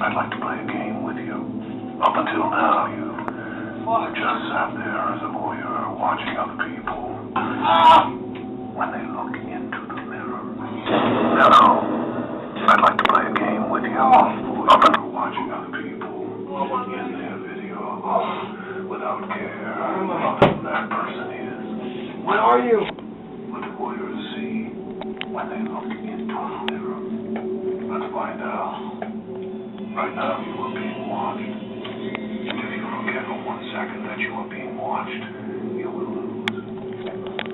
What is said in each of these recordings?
I'd like to play a game with you. Up until now, you just sat there as a voyeur watching other people when they look into the mirror. Now, I'd like to play a game with you. Up until watching other people in their video without care who that person is. Where are you? What do voyeurs see when they look into the mirror? Let's find out. Right now, you are being watched. And if you forget for 1 second that you are being watched, you will lose.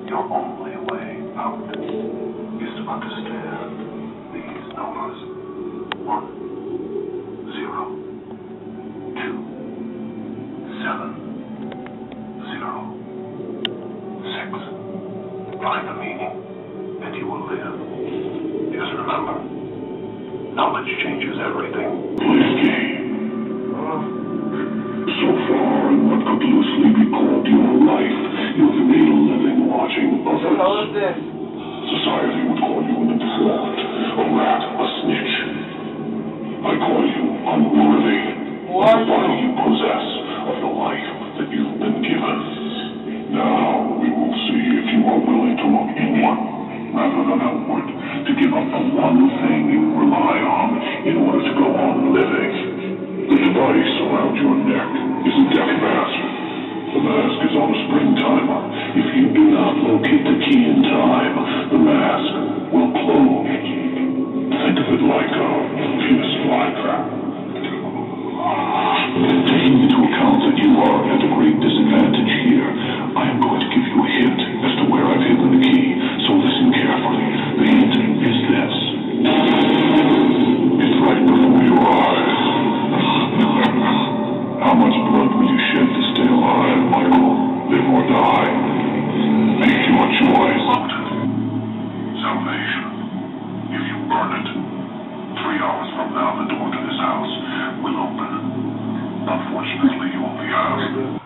Your only way out is to understand these numbers. 1, 0, 2, 7, 0, 6. Find the meaning, and you will live. Just remember, knowledge changes everything. Play a game. So far, in what could loosely be called your life, you've made a living watching others. What the hell is this? Society would call you an fraud, a rat, a snitch. I call you unworthy. What? What do you possess of the life that you've been given? Now we will see if you are willing to look inward rather than outward, to give up the one thing you rely on in order to go on living. The device around your neck is a death mask. The mask is on a spring timer. If you do not locate the key in time, the mask will clone. Think of it like a penis flytrap. Taking into account that you are at a great disadvantage here, I am going to give you a hint as to where I've hidden the key, so listen carefully. The hint is this. It's right before your eyes. How much blood will you shed to stay alive, Michael? Live or die? Make your choice. Salvation. If you burn it, 3 hours from now, the door to this house will open. Unfortunately, you won't be asked.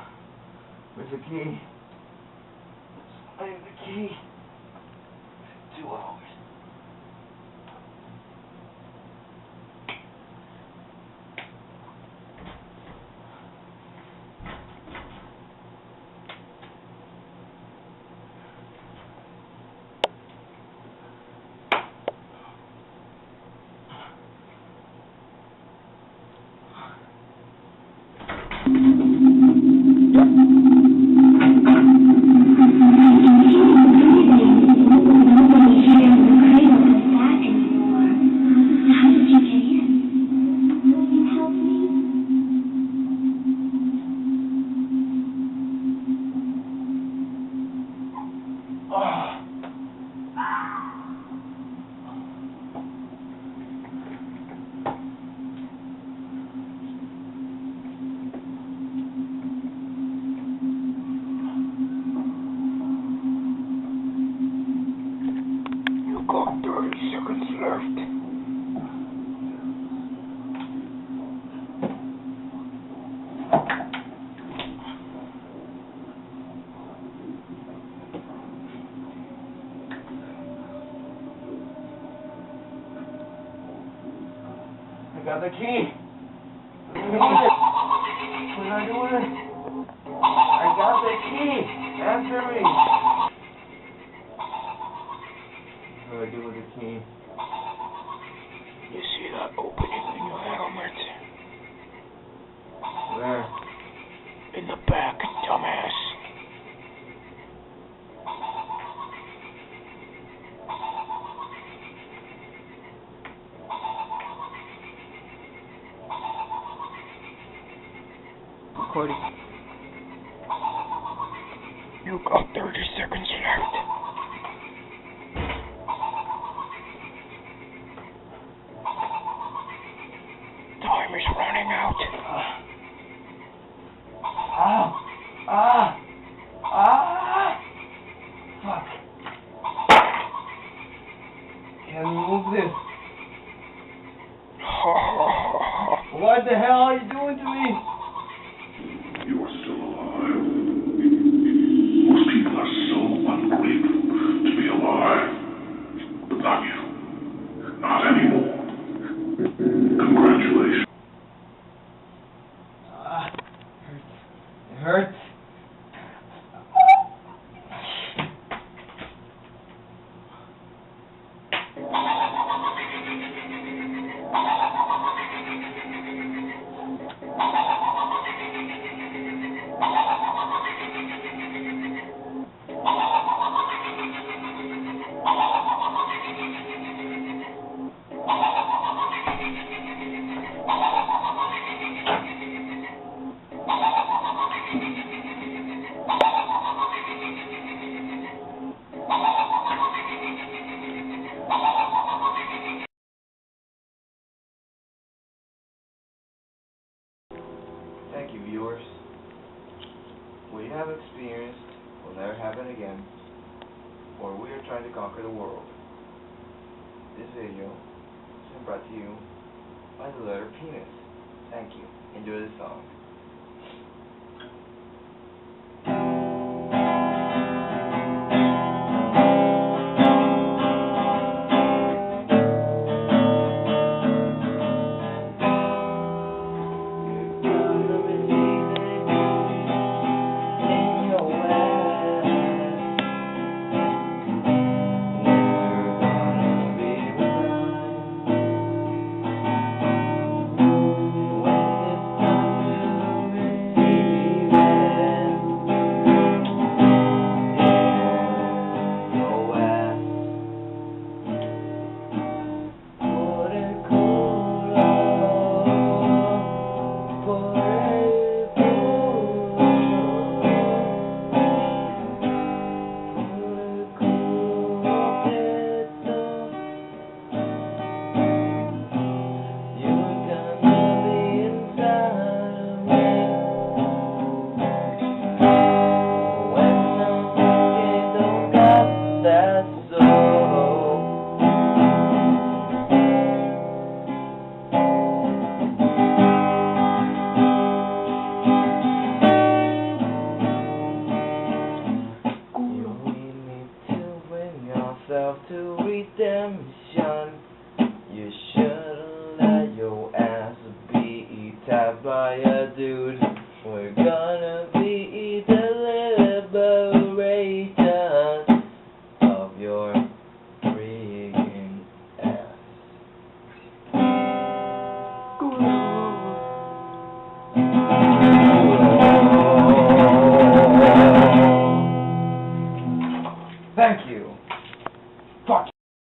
Where's the key? I have the key. 2 hours. Got 30 seconds left. I got the key. What am I doing? I got the key. Answer me. What do I do with the key? You see that opening in your helmet? Where? In the back, dumbass. Recording. You got 30 seconds left. Time is running out. Fuck. Can't move this. What the hell are you doing to me? You are still alive. Most people are so ungrateful to be alive. But not you. Not anymore. Congratulations. hurts. Thank you, viewers. What you have experienced will never happen again, or we are trying to conquer the world. This video is brought to you by the letter penis. Thank you. Enjoy the song. To redemption, you shouldn't let your ass be tapped by a dude. We're gonna be the liberation of your freaking ass. Thank you.